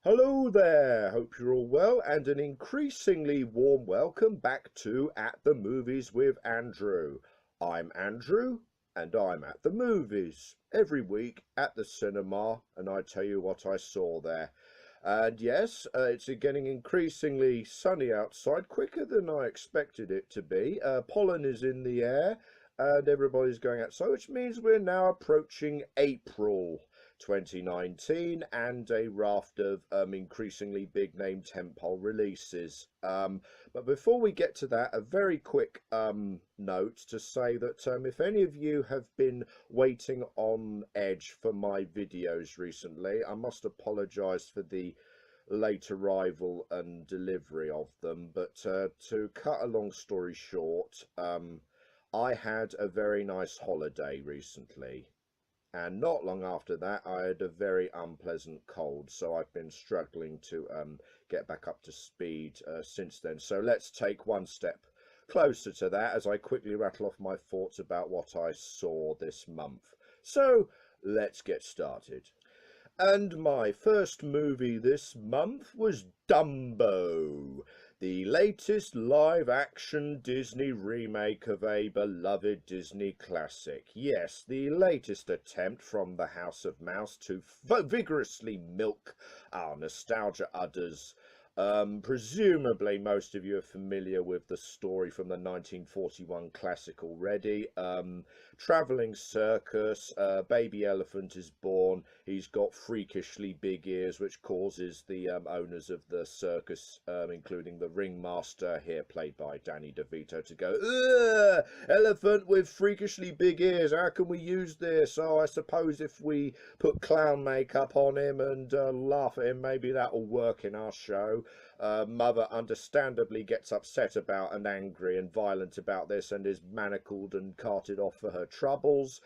Hello there, hope you're all well, and an increasingly warm welcome back to At the Movies with Andrew. I'm Andrew, and I'm at the movies every week at the cinema, and I tell you what I saw there. And yes, it's getting increasingly sunny outside, quicker than I expected it to be. Pollen is in the air, and everybody's going outside, which means we're now approaching April 2019 and a raft of increasingly big name tentpole releases. But before we get to that, a very quick note to say that if any of you have been waiting on edge for my videos recently, I must apologise for the late arrival and delivery of them. But to cut a long story short, I had a very nice holiday recently. And not long after that, I had a very unpleasant cold, so I've been struggling to get back up to speed since then. So let's take one step closer to that as I quickly rattle off my thoughts about what I saw this month. So let's get started. And my first movie this month was Dumbo, the latest live-action Disney remake of a beloved Disney classic. Yes, the latest attempt from the House of Mouse to vigorously milk our nostalgia udders. Presumably most of you are familiar with the story from the 1941 classic already. Travelling circus, baby elephant is born. He's got freakishly big ears, which causes the owners of the circus, including the ringmaster, here played by Danny DeVito, to go, "Ugh, elephant with freakishly big ears, how can we use this? Oh, I suppose if we put clown makeup on him and laugh at him, maybe that'll work in our show." Mother understandably gets upset about and angry and violent about this and is manacled and carted off for her troubles.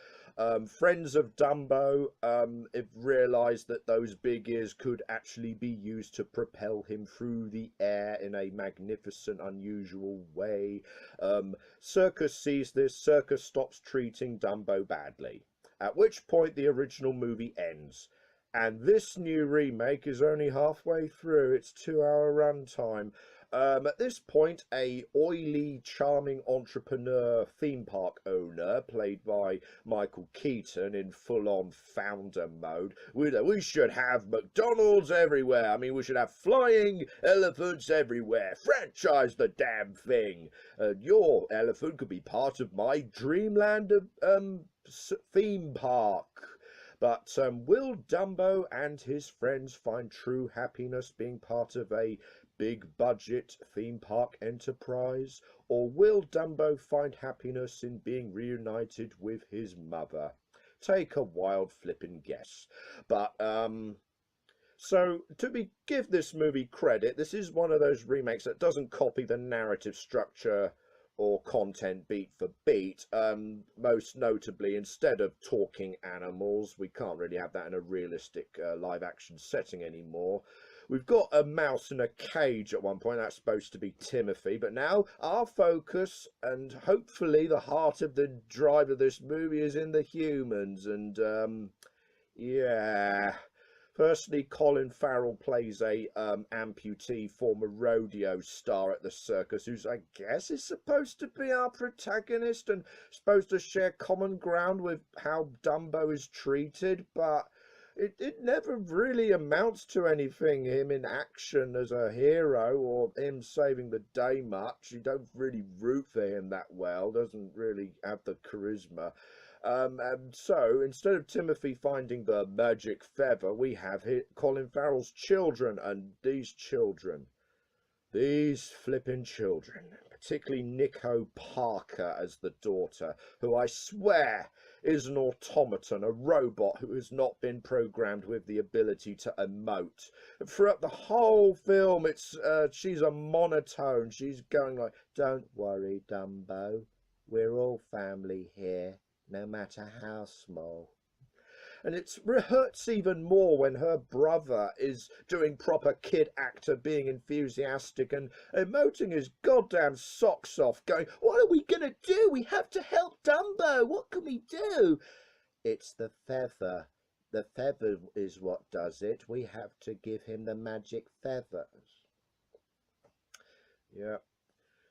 Friends of Dumbo have realised that those big ears could actually be used to propel him through the air in a magnificent, unusual way. Circus sees this. Circus stops treating Dumbo badly, at which point the original movie ends. And this new remake is only halfway through its 2-hour runtime. At this point, a oily, charming entrepreneur theme park owner, played by Michael Keaton in full-on founder mode, we should have McDonald's everywhere. I mean, we should have flying elephants everywhere. Franchise the damn thing. Your elephant could be part of my dreamland theme park. But will Dumbo and his friends find true happiness being part of a big-budget theme park enterprise? Or will Dumbo find happiness in being reunited with his mother? Take a wild flippin' guess. But, so, give this movie credit, this is one of those remakes that doesn't copy the narrative structure or content beat for beat. Most notably, instead of talking animals, we can't really have that in a realistic live action setting anymore. We've got a mouse in a cage at one point. That's supposed to be Timothy, but now our focus and hopefully the heart of the drive of this movie is in the humans. And yeah, firstly, Colin Farrell plays a amputee former rodeo star at the circus, who's, I guess, is supposed to be our protagonist and supposed to share common ground with how Dumbo is treated, but it never really amounts to anything, him in action as a hero or him saving the day much. You don't really root for him that well, doesn't really have the charisma. And so, instead of Timothy finding the magic feather, we have Colin Farrell's children, and these flippin' children, particularly Nico Parker as the daughter, who I swear is an automaton, a robot who has not been programmed with the ability to emote. Throughout the whole film, she's a monotone. She's going like, "Don't worry, Dumbo, we're all family here, no matter how small." And it hurts even more when her brother is doing proper kid actor, being enthusiastic and emoting his goddamn socks off, going, "What are we going to do? We have to help Dumbo. What can we do?" "It's the feather. The feather is what does it. We have to give him the magic feathers. Yeah.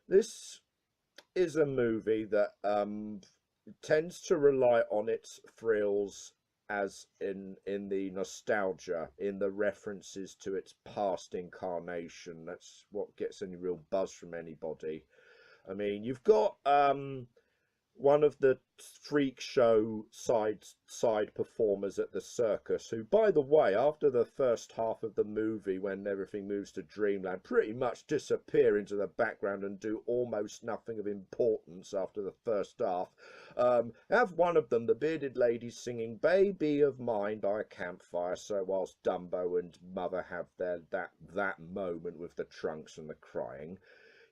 This is a movie that tends to rely on its thrills as in the nostalgia, in the references to its past incarnation. That's what gets any real buzz from anybody. I mean, you've got one of the freak show side performers at the circus, who, by the way, after the first half of the movie, when everything moves to dreamland, pretty much disappear into the background and do almost nothing of importance after the first half. Have one of them, the bearded lady, singing "Baby of Mine" by a campfire, so whilst Dumbo and Mother have that moment with the trunks and the crying.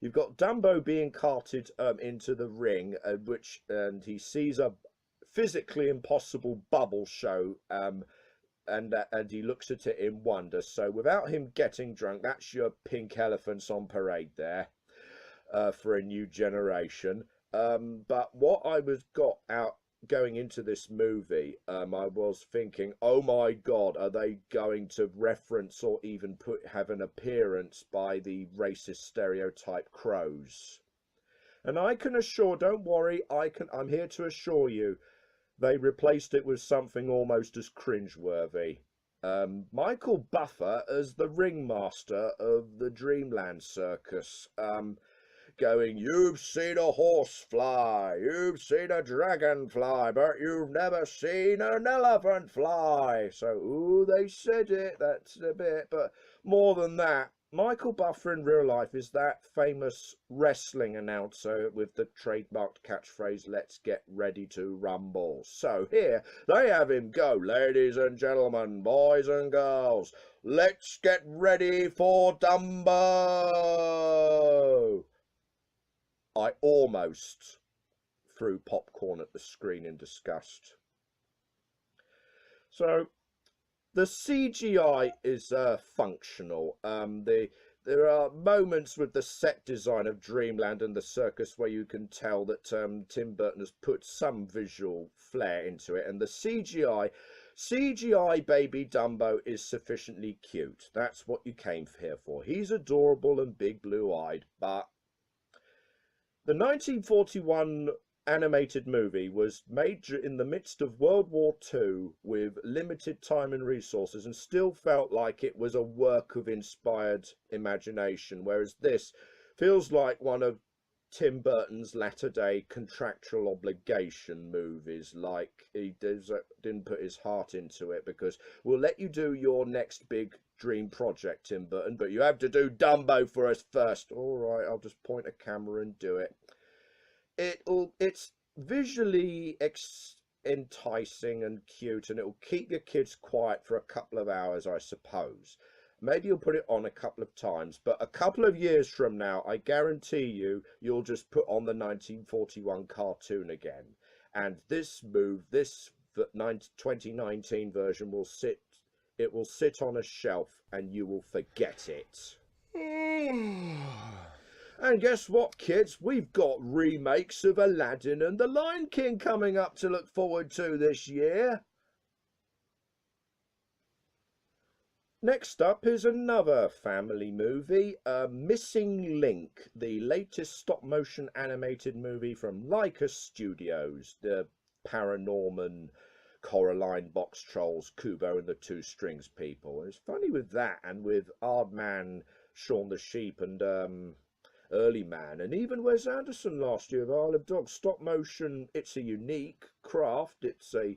You've got Dumbo being carted into the ring, and he sees a physically impossible bubble show, and he looks at it in wonder. So without him getting drunk, that's your pink elephants on parade there for a new generation. But what I was got out going into this movie, I was thinking, oh my God, are they going to reference or even have an appearance by the racist stereotype crows? And I can assure, don't worry, I'm here to assure you, they replaced it with something almost as cringeworthy. Michael Buffer as the ringmaster of the Dreamland Circus, going, "You've seen a horse fly, you've seen a dragon fly, but you've never seen an elephant fly." So, ooh, they said it, that's a bit. But more than that, Michael Buffer in real life is that famous wrestling announcer with the trademarked catchphrase, "Let's get ready to rumble." So here, they have him go, "Ladies and gentlemen, boys and girls, let's get ready for Dumbo." I almost threw popcorn at the screen in disgust. So the CGI is functional. There are moments with the set design of Dreamland and the circus where you can tell that Tim Burton has put some visual flair into it, and the CGI baby Dumbo is sufficiently cute. That's what you came here for. He's adorable and big blue-eyed, but the 1941 animated movie was made in the midst of World War II with limited time and resources, and still felt like it was a work of inspired imagination, whereas this feels like one of Tim Burton's latter-day contractual obligation movies. Like he didn't put his heart into it, because we'll let you do your next big dream project, Tim Burton, but you have to do Dumbo for us first. All right, I'll just point a camera and do it. It's visually enticing and cute, and it'll keep your kids quiet for a couple of hours, I suppose. Maybe you'll put it on a couple of times, but a couple of years from now, I guarantee you'll just put on the 1941 cartoon again, and this 2019 version will sit on a shelf and you will forget it. And guess what, kids? We've got remakes of Aladdin and The Lion King coming up to look forward to this year. Next up is another family movie, Missing Link, the latest stop-motion animated movie from Laika Studios, the Paranorman, Coraline Box Trolls, Kubo and the Two Strings people. It's funny with that, and with Aardman, Shaun the Sheep, and Early Man, and even Wes Anderson last year with Isle of Dogs. Stop motion, it's a unique craft. It's a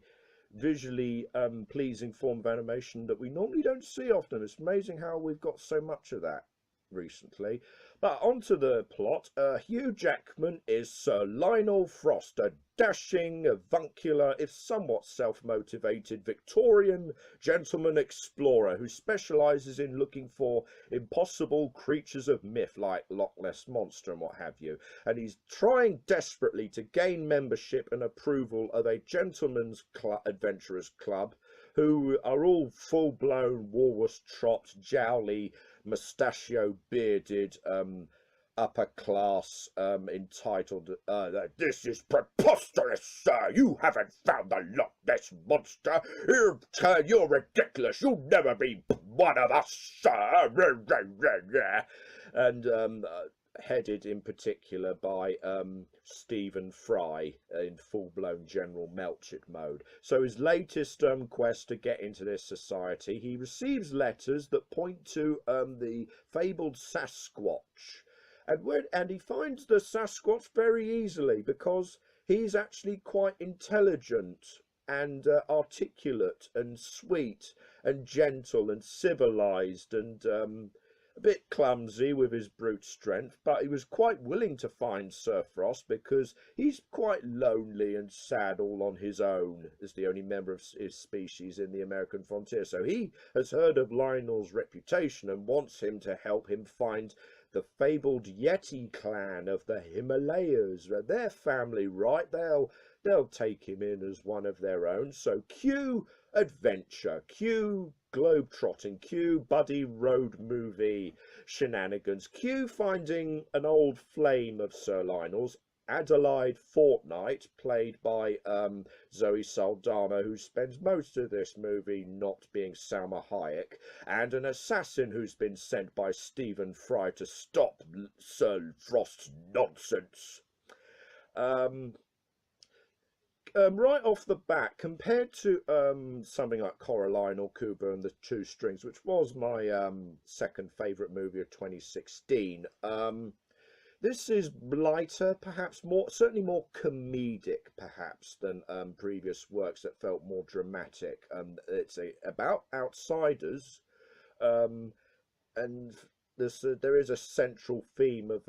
visually pleasing form of animation that we normally don't see often. It's amazing how we've got so much of that recently. But onto the plot. Hugh Jackman is Sir Lionel Frost, a dashing, avuncular, if somewhat self-motivated Victorian gentleman explorer who specialises in looking for impossible creatures of myth like Loch Ness Monster and what have you. And he's trying desperately to gain membership and approval of a gentleman's adventurers club, who are all full-blown, walrus-tropped, jowly, mustachio-bearded, upper class entitled, "This is preposterous, sir. You haven't found the Loch Ness Monster. You're ridiculous. You'll never be one of us, sir." And headed in particular by Stephen Fry in full-blown General Melchett mode. So his latest quest to get into this society, he receives letters that point to the fabled Sasquatch. And he finds the Sasquatch very easily because he's actually quite intelligent and articulate and sweet and gentle and civilized and a bit clumsy with his brute strength, but he was quite willing to find Sir Frost because he's quite lonely and sad all on his own as the only member of his species in the American frontier. So he has heard of Lionel's reputation and wants him to help him find the fabled Yeti clan of the Himalayas. Their family, right? They'll take him in as one of their own. So cue adventure, cue globe-trotting, cue buddy road movie shenanigans, cue finding an old flame of Sir Lionel's, Adelaide Fortnight, played by Zoe Saldana, who spends most of this movie not being Salma Hayek, and an assassin who's been sent by Stephen Fry to stop Sir Frost's nonsense. Right off the bat, compared to something like Coraline or Cuba and the Two Strings, which was my second favourite movie of 2016, this is lighter, perhaps certainly more comedic, perhaps, than previous works that felt more dramatic. It's about outsiders, and there is a central theme of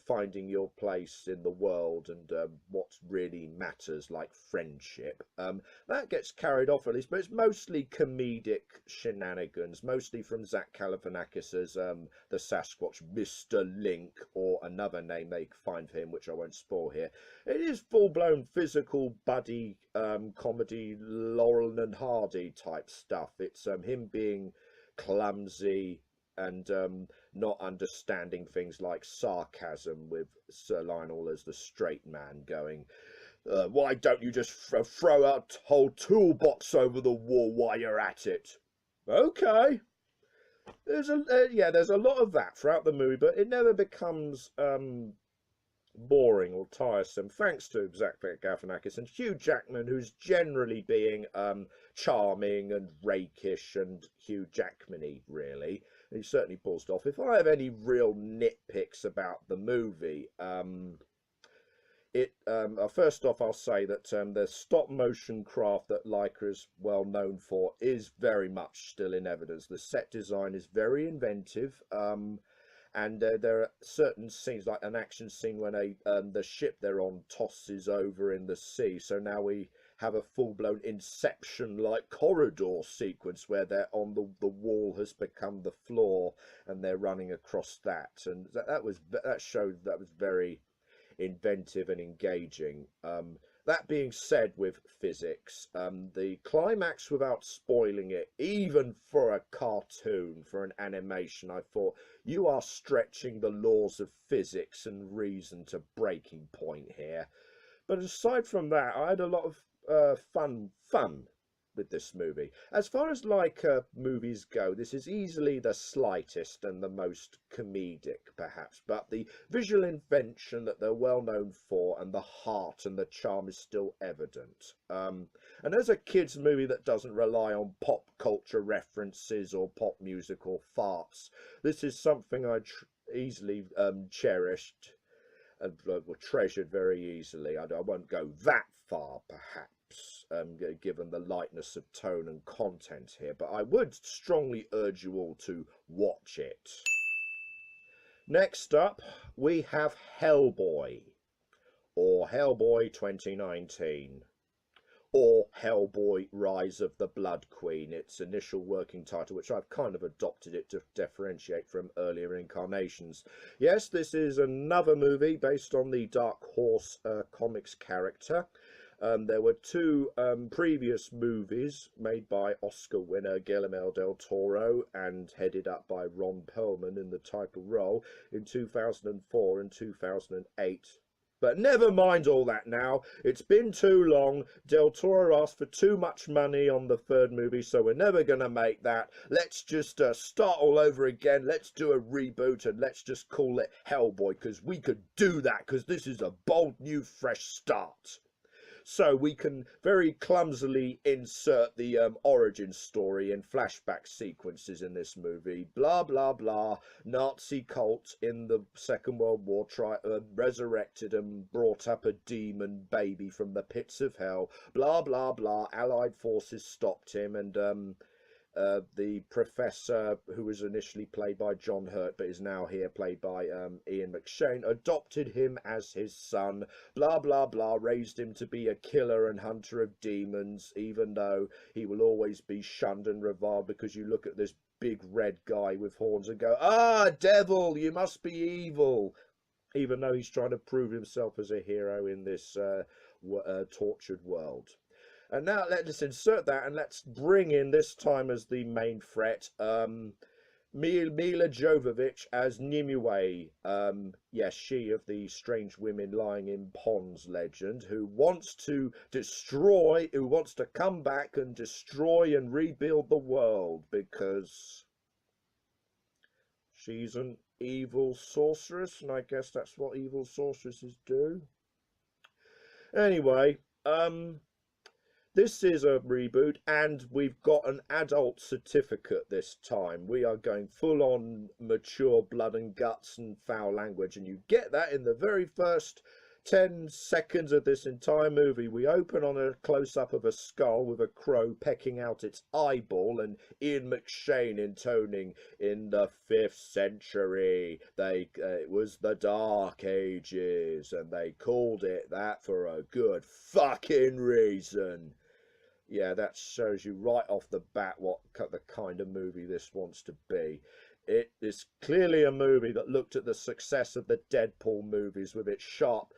finding your place in the world and what really matters, like friendship. That gets carried off at least, but it's mostly comedic shenanigans, mostly from Zach Galifianakis as the Sasquatch, Mr. Link, or another name they find for him, which I won't spoil here. It is full-blown physical buddy comedy, Laurel and Hardy type stuff. It's him being clumsy and not understanding things like sarcasm, with Sir Lionel as the straight man going, "Why don't you just throw a whole toolbox over the wall while you're at it?" Okay. There's a lot of that throughout the movie, but it never becomes boring or tiresome, thanks to Zach Galifianakis and Hugh Jackman, who's generally being charming and rakish and Hugh Jackman-y, really. He certainly pulls it off. If I have any real nitpicks about the movie, first off, I'll say that the stop motion craft that Leica is well known for is very much still in evidence. The set design is very inventive, and there are certain scenes, like an action scene when the ship they're on tosses over in the sea. So now we have a full-blown Inception-like corridor sequence where they're on the wall has become the floor and they're running across that, and that showed that was very inventive and engaging. That being said, with physics, the climax, without spoiling it, even for a cartoon, for an animation, I thought you are stretching the laws of physics and reason to breaking point here. But aside from that, I had a lot of fun with this movie. As far as Leica movies go, this is easily the slightest and the most comedic, perhaps, but the visual invention that they're well known for and the heart and the charm is still evident. And as a kids movie that doesn't rely on pop culture references or pop music or farts, this is something I easily cherished and treasured very easily. I won't go that far, perhaps, given the lightness of tone and content here, but I would strongly urge you all to watch it. Next up, we have Hellboy, or Hellboy 2019, or Hellboy Rise of the Blood Queen, its initial working title, which I've kind of adopted it to differentiate from earlier incarnations. Yes, this is another movie based on the Dark Horse comics character. There were two previous movies made by Oscar winner Guillermo del Toro and headed up by Ron Perlman in the title role in 2004 and 2008. But never mind all that now. It's been too long. Del Toro asked for too much money on the third movie, so we're never going to make that. Let's just start all over again. Let's do a reboot and let's just call it Hellboy, because we could do that, because this is a bold, new, fresh start. So we can very clumsily insert the origin story in flashback sequences in this movie. Blah, blah, blah. Nazi cult in the Second World War resurrected and brought up a demon baby from the pits of hell. Blah, blah, blah. Allied forces stopped him, and the professor, who was initially played by John Hurt but is now here played by Ian McShane, adopted him as his son. Blah, blah, blah. Raised him to be a killer and hunter of demons, even though he will always be shunned and reviled, because you look at this big red guy with horns and go, "Ah, devil, you must be evil," even though he's trying to prove himself as a hero in this tortured world. And now let's insert that, and let's bring in, this time as the main threat, Mila Jovovich as Nimue. Yes, she of the strange women lying in ponds legend, who wants to come back and destroy and rebuild the world, because she's an evil sorceress, and I guess that's what evil sorceresses do. Anyway, this is a reboot, and we've got an adult certificate this time. We are going full on mature blood and guts and foul language, and you get that in the very first 10 seconds of this entire movie. We open on a close-up of a skull with a crow pecking out its eyeball, and Ian McShane intoning, "In the 5th century, it was the Dark Ages, and they called it that for a good fucking reason." Yeah, that shows you right off the bat what the kind of movie this wants to be. It is clearly a movie that looked at the success of the Deadpool movies with its sharp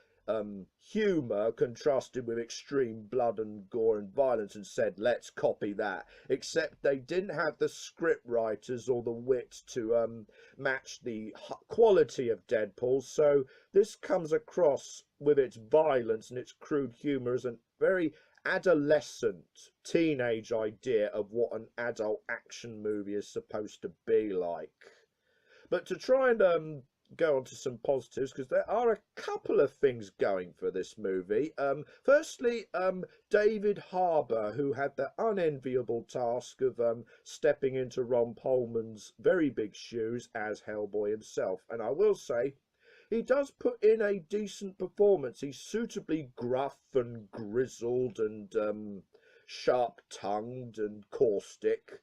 humour contrasted with extreme blood and gore and violence, and said, let's copy that. Except they didn't have the script writers or the wit to match the quality of Deadpool, so this comes across with its violence and its crude humour as a very adolescent teenage idea of what an adult action movie is supposed to be like. But to try and go on to some positives, because there are a couple of things going for this movie. Firstly, David Harbour, who had the unenviable task of stepping into Ron Perlman's very big shoes as Hellboy himself, and I will say, he does put in a decent performance. He's suitably gruff and grizzled and sharp-tongued and caustic.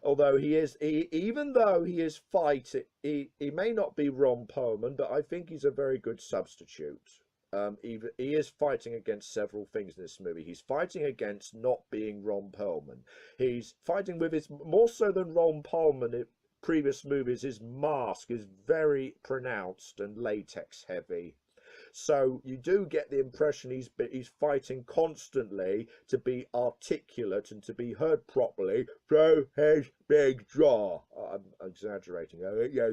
Although even though he is fighting, he may not be Ron Perlman, but I think he's a very good substitute. He is fighting against several things in this movie. He's fighting against not being Ron Perlman. He's fighting with his, more so than Ron Perlman in previous movies, his mask is very pronounced and latex heavy. So you do get the impression he's fighting constantly to be articulate and to be heard properly. Throw his big jaw. I'm exaggerating.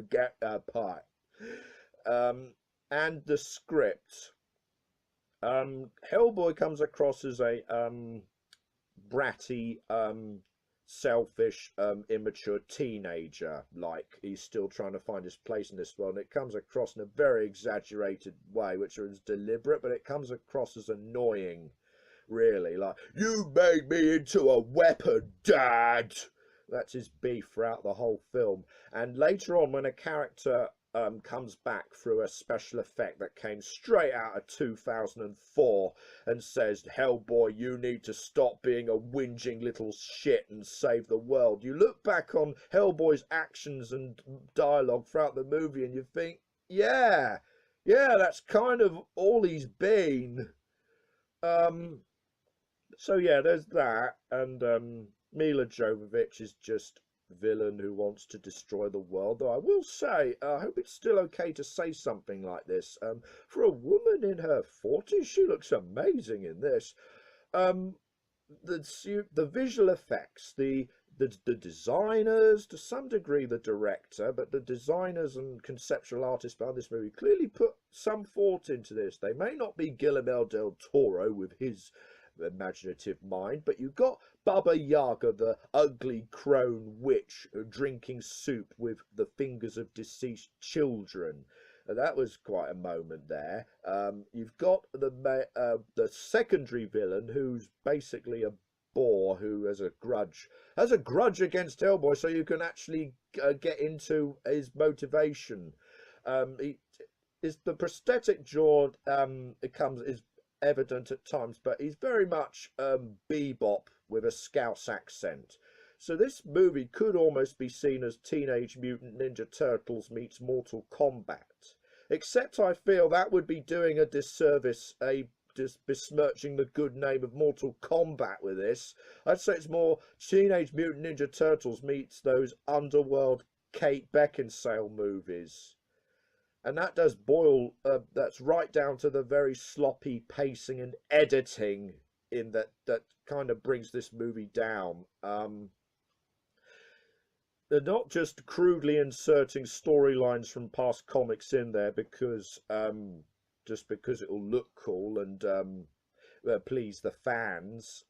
Get a pie. And the script. Hellboy comes across as a bratty, selfish, immature teenager. Like, he's still trying to find his place in this world, and it comes across in a very exaggerated way, which is deliberate, but it comes across as annoying, really. Like, you made me into a weapon, Dad! That's his beef throughout the whole film. And later on, when a character comes back through a special effect that came straight out of 2004 and says, Hellboy, you need to stop being a whinging little shit and save the world. You look back on Hellboy's actions and dialogue throughout the movie and you think, yeah, that's kind of all he's been. So yeah, there's that. And Mila Jovovich is just villain who wants to destroy the world. Though I will say, I hope it's still okay to say something like this. For a woman in her 40s, she looks amazing in this. the visual effects, the designers, to some degree the director, but the designers and conceptual artists behind this movie clearly put some thought into this. They may not be Guillermo del Toro with his imaginative mind, but you've got Baba Yaga, the ugly crone witch, drinking soup with the fingers of deceased children. That was quite a moment there. You've got the secondary villain, who's basically a bore who has a grudge against Hellboy, so you can actually get into his motivation. The prosthetic jaw is evident at times, but he's very much bebop with a Scouse accent. So this movie could almost be seen as Teenage Mutant Ninja Turtles meets Mortal Kombat. Except I feel that would be doing a disservice, just besmirching the good name of Mortal Kombat with this. I'd say it's more Teenage Mutant Ninja Turtles meets those underworld Kate Beckinsale movies. And that does boil, that's right down to the very sloppy pacing and editing in that kind of brings this movie down. They're not just crudely inserting storylines from past comics in there because just because it'll look cool and please the fans,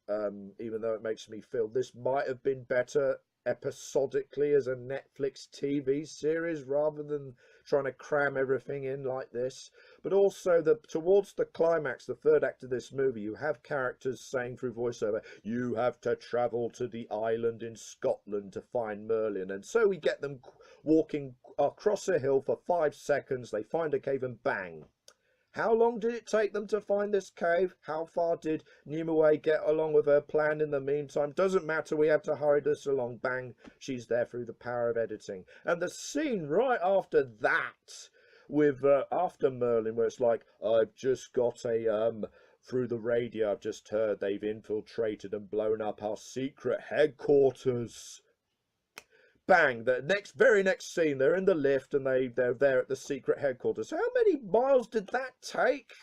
even though it makes me feel this might have been better episodically as a Netflix TV series rather than trying to cram everything in like this. But also towards the climax, the third act of this movie, you have characters saying through voiceover, "You have to travel to the island in Scotland to find Merlin." And so we get them walking across a hill for 5 seconds, they find a cave and bang. How long did it take them to find this cave? How far did Nimue get along with her plan in the meantime? Doesn't matter, we have to hurry this along. Bang, she's there through the power of editing. And the scene right after that, with after Merlin, where it's like, "I've just got through the radio, I've just heard they've infiltrated and blown up our secret headquarters." Bang, the very next scene, they're in the lift and they're there at the secret headquarters. How many miles did that take?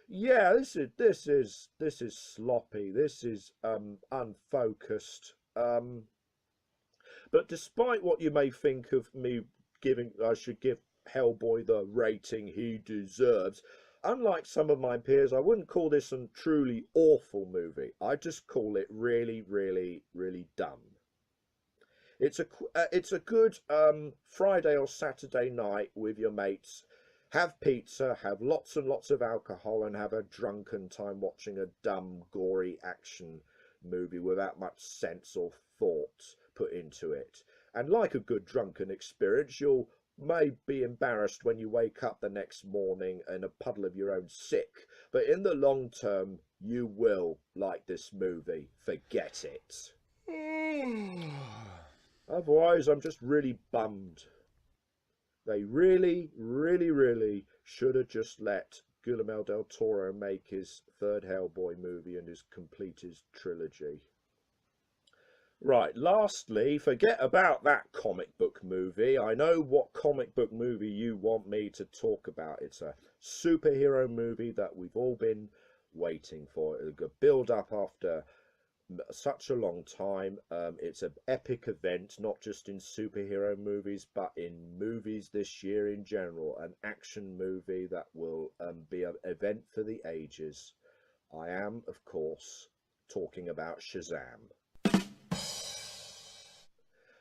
Yeah, this is sloppy. This is unfocused. But despite what you may think of me I should give Hellboy the rating he deserves. Unlike some of my peers, I wouldn't call this a truly awful movie. I just call it really, really, really dumb. It's a good Friday or Saturday night with your mates. Have pizza, have lots and lots of alcohol, and have a drunken time watching a dumb, gory action movie without much sense or thought put into it. And like a good drunken experience, you may be embarrassed when you wake up the next morning in a puddle of your own sick. But in the long term, you will like this movie. Forget it. Otherwise, I'm just really bummed. They really, really, really should have just let Guillermo del Toro make his third Hellboy movie and complete his trilogy. Right, lastly, forget about that comic book movie. I know what comic book movie you want me to talk about. It's a superhero movie that we've all been waiting for. It'll build up after such a long time. It's an epic event, not just in superhero movies but in movies this year in general. An action movie that will be an event for the ages. I am, of course, talking about Shazam.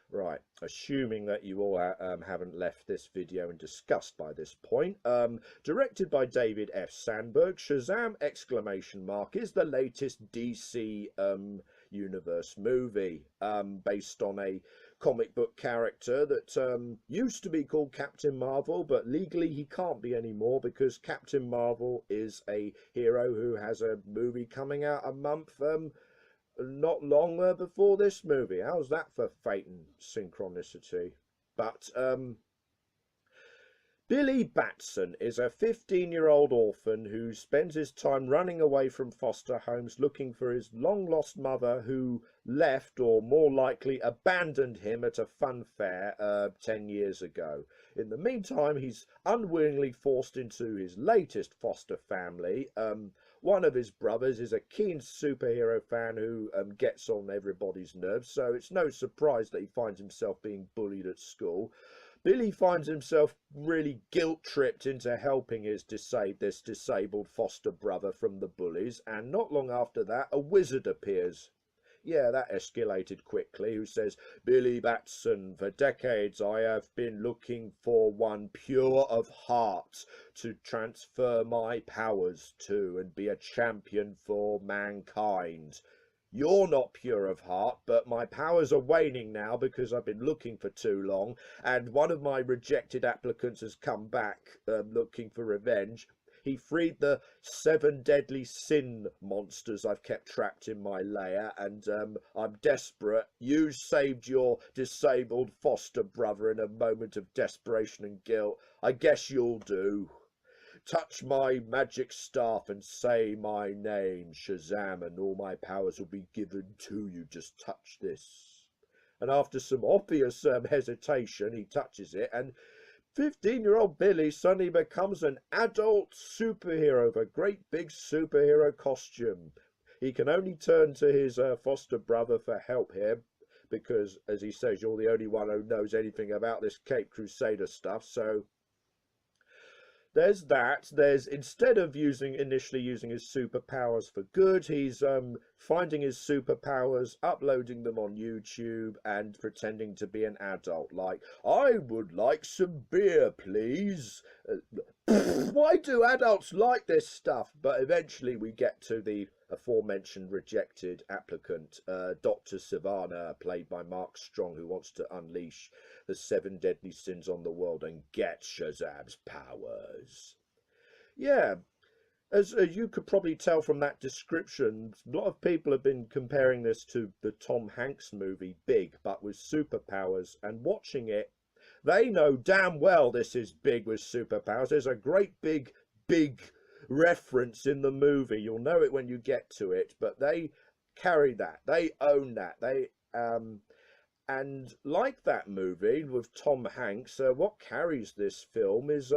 Right, assuming that you all haven't left this video in disgust by this point. Directed by David F. Sandberg, Shazam! Is the latest DC universe movie based on a comic book character that used to be called Captain Marvel, but legally he can't be anymore because Captain Marvel is a hero who has a movie coming out a month not long before this movie. How's that for fate and synchronicity? But Billy Batson is a 15-year-old orphan who spends his time running away from foster homes looking for his long-lost mother who left, or more likely abandoned him at a funfair 10 years ago. In the meantime, he's unwillingly forced into his latest foster family. One of his brothers is a keen superhero fan who gets on everybody's nerves, so it's no surprise that he finds himself being bullied at school. Billy finds himself really guilt-tripped into helping this disabled foster brother from the bullies, and not long after that, a wizard appears. Yeah, that escalated quickly, who says, "Billy Batson, for decades I have been looking for one pure of heart to transfer my powers to and be a champion for mankind. You're not pure of heart, but my powers are waning now because I've been looking for too long, and one of my rejected applicants has come back looking for revenge. He freed the 7 deadly sin monsters I've kept trapped in my lair, and I'm desperate. You saved your disabled foster brother in a moment of desperation and guilt. I guess you'll do. Touch my magic staff and say my name, Shazam, and all my powers will be given to you. Just touch this." And after some obvious hesitation, he touches it, and 15-year-old Billy suddenly becomes an adult superhero with a great big superhero costume. He can only turn to his foster brother for help here, because, as he says, you're the only one who knows anything about this Cape Crusader stuff, so there's that. There's, instead of initially using his superpowers for good, he's finding his superpowers, uploading them on YouTube, and pretending to be an adult. Like, "I would like some beer, please." Why do adults like this stuff? But eventually we get to the aforementioned rejected applicant, Dr. Savannah, played by Mark Strong, who wants to unleash the 7 deadly sins on the world and get Shazam's powers. Yeah, as you could probably tell from that description, a lot of people have been comparing this to the Tom Hanks movie Big, but with superpowers, and watching it, they know damn well this is Big with superpowers. There's a great big reference in the movie. You'll know it when you get to it, but they carry that. They own that. They and like that movie with Tom Hanks, what carries this film is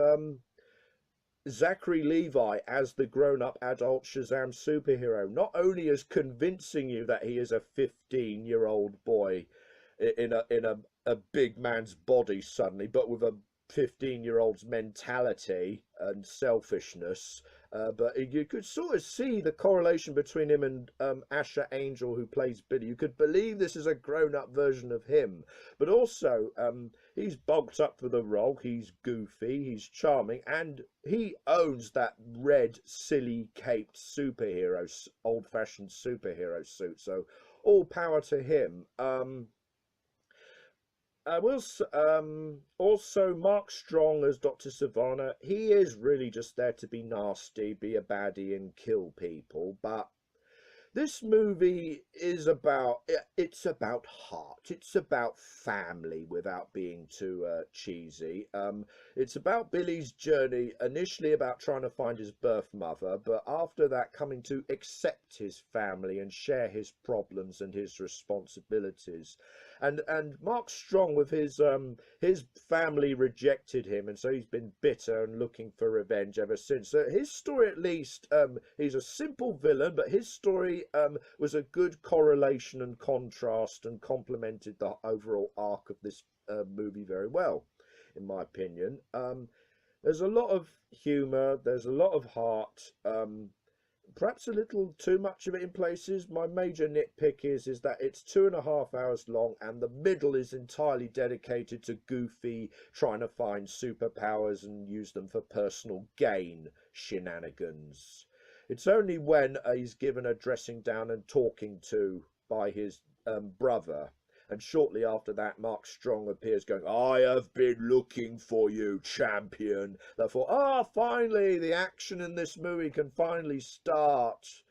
Zachary Levi as the grown-up adult Shazam superhero. Not only is convincing you that he is a 15-year-old boy in a big man's body suddenly, but with a 15-year-old's mentality and selfishness. But you could sort of see the correlation between him and Asher Angel, who plays Billy. You could believe this is a grown-up version of him. But also, he's bulked up for the role. He's goofy, he's charming, and he owns that red, silly, caped superhero, old-fashioned superhero suit. So all power to him. Also, Mark Strong as Dr. Savannah, he is really just there to be nasty, be a baddie and kill people, but this movie is it's about heart, it's about family without being too cheesy. It's about Billy's journey, initially about trying to find his birth mother, but after that coming to accept his family and share his problems and his responsibilities. And Mark Strong, with his family rejected him, and so he's been bitter and looking for revenge ever since. So his story, at least, he's a simple villain, but his story was a good correlation and contrast and complemented the overall arc of this movie very well, in my opinion. There's a lot of humour, there's a lot of heart, perhaps a little too much of it in places. My major nitpick is that it's 2.5 hours long, and the middle is entirely dedicated to Goofy trying to find superpowers and use them for personal gain shenanigans. It's only when he's given a dressing down and talking to by his brother, and shortly after that Mark Strong appears going, "I have been looking for you, champion." Therefore, finally the action in this movie can finally start.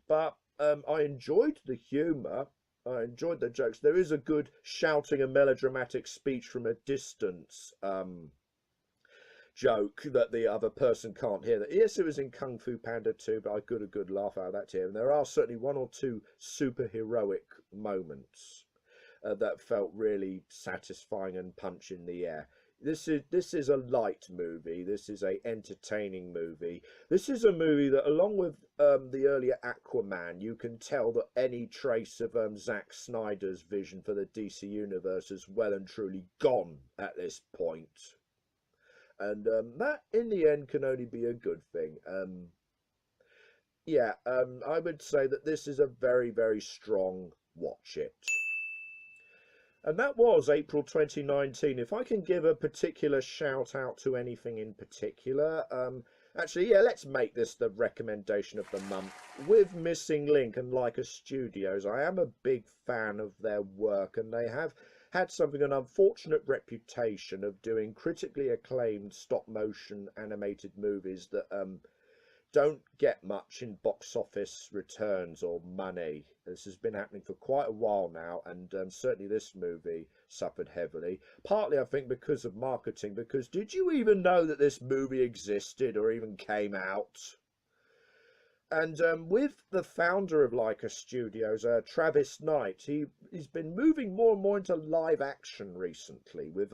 But I enjoyed the humour, I enjoyed the jokes. There is a good shouting and melodramatic speech from a distance joke that the other person can't hear. That yes, it was in Kung Fu Panda 2, but I got a good laugh out of that here. And there are certainly one or two superheroic moments that felt really satisfying and punch in the air. This is a light movie. This is a entertaining movie. This is a movie that, along with the earlier Aquaman, you can tell that any trace of Zack Snyder's vision for the DC universe is well and truly gone at this point. And that, in the end, can only be a good thing. I would say that this is a very, very strong watch it. And that was April 2019. If I can give a particular shout out to anything in particular, actually, yeah, let's make this the recommendation of the month. With Missing Link and Leica Studios, I am a big fan of their work, and they have had an unfortunate reputation of doing critically acclaimed stop motion animated movies that don't get much in box office returns or money. This has been happening for quite a while now, and certainly this movie suffered heavily. Partly, I think, because of marketing, because did you even know that this movie existed or even came out? And with the founder of Leica Studios, Travis Knight, he's been moving more and more into live action recently with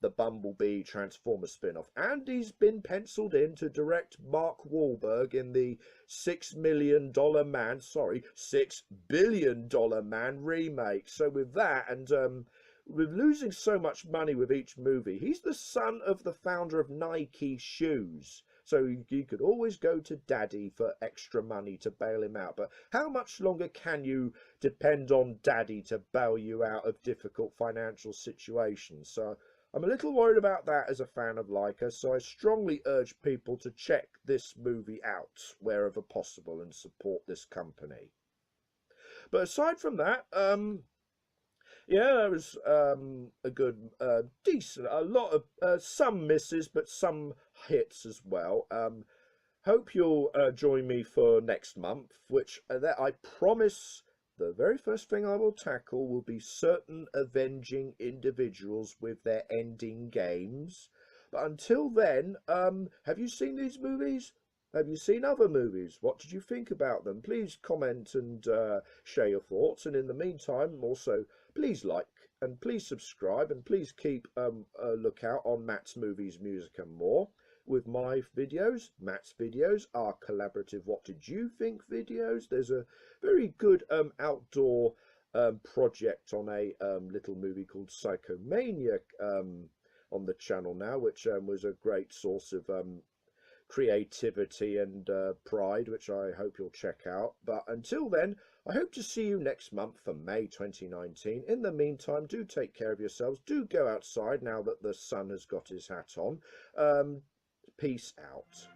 the Bumblebee Transformer spin-off, and he's been penciled in to direct Mark Wahlberg in the $6 billion man remake. So with that, and with losing so much money with each movie, he's the son of the founder of Nike shoes. So you could always go to Daddy for extra money to bail him out. But how much longer can you depend on Daddy to bail you out of difficult financial situations? So I'm a little worried about that as a fan of Leica, so I strongly urge people to check this movie out wherever possible and support this company. But aside from that, there was a good, decent, a lot of, some misses, but some hits as well. Hope you'll join me for next month, which that I promise the very first thing I will tackle will be certain avenging individuals with their ending games. But until then, have you seen these movies? Have you seen other movies? What did you think about them? Please comment and share your thoughts. And in the meantime, also, please like and please subscribe and please keep a lookout on Matt's Movies, Music and More with my videos. Matt's videos are collaborative What Did You Think videos. There's a very good outdoor project on a little movie called Psychomania on the channel now, which was a great source of creativity and pride, which I hope you'll check out. But until then, I hope to see you next month for May 2019. In the meantime, do take care of yourselves. Do go outside now that the sun has got his hat on. Peace out.